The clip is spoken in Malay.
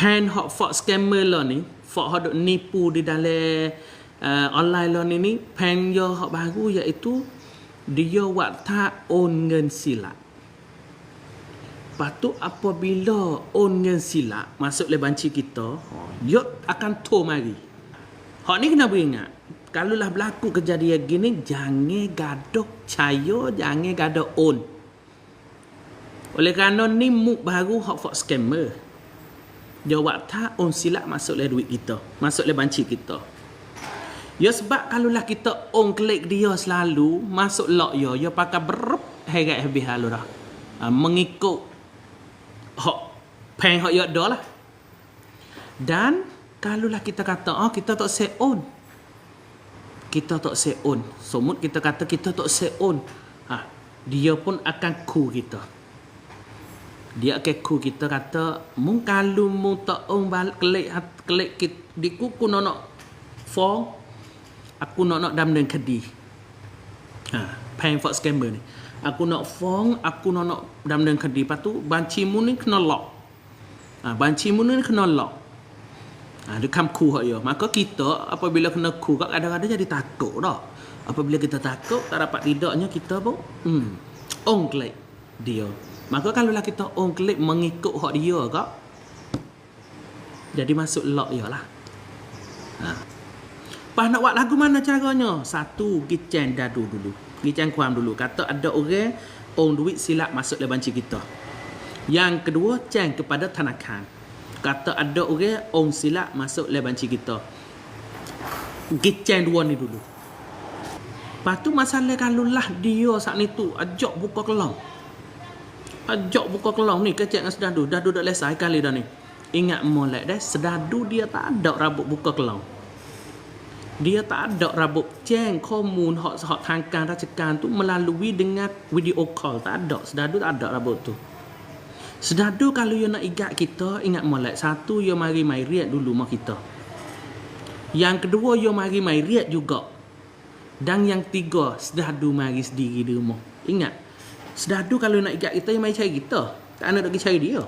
pen hot for scammer lah ni, for hot duk nipu di dalam online lah ni pen yo hot baru iaitu dia waktu on ngen silap. Lepas tu apabila on ngen silap masuk le banci kita, dia akan to mari. Hak ni kena beringat. Kalau lah berlaku kejadian gini, jangan gaduh caya, jangan gaduh on. Oleh kerana ni muk baru hot for scammer. Dia waktu on silap masuk le duit kita, masuk le banci kita. Ya sebab kalau lah kita on klik dia selalu masuk lock ya pakai berup herat habis halu dah. Mengikut hak pen hak ya dah lah. Dan kalau lah kita kata kita tak set on. Kita tak set on. Semut kita kata kita tak set on. Dia pun akan ku kita. Dia akan ku kita kata mung kalau mung tak on balik klik di kuku nak phone aku nak damden kedi. Pen for scammer ni. Aku nak phone, aku nak damden kedi. Lepas tu banci mu ni kena lock. Banci mu ni kena lock. Dia kam ku hak ya. Maka kita apabila kena ku kadang-kadang jadi takut dah. Apabila kita takut tak dapat tidaknya kita pun on klik dia. Maka kalau lah kita on klik mengikut hak dia kak, jadi masuk lock ya lah. Pas nak buat lagu mana caranya? Satu, gicen dadu dulu. Gicen kuam dulu. Kata ada orang on duit silap masuk dalam banci kita. Yang kedua, ceng kepada tanakan. Kata ada orang on silap masuk dalam banci kita. Gicen dua ni dulu. Lepas tu masalah kalau lah dia saat ni tu ajak buka kelang. Ajak buka kelang ni kecek dengan sedadu. Dadu dah lesai kali dah ni. Ingat molek dah, sedadu dia tak ada rabuk buka kelang. Dia tak ada rabuk ceng komun hak tangkan racikan tu melalui dengan video call. Tak ada. Sedadu tak ada rabuk tu. Sedadu kalau you nak igat kita, ingat molek. Satu, you mari mai riat dulu mak kita. Yang kedua, you mari mai riat juga. Dan yang tiga, sedadu mari sendiri di rumah. Ingat. Sedadu kalau nak igat kita, you mari cari kita. Tak nak pergi cari dia.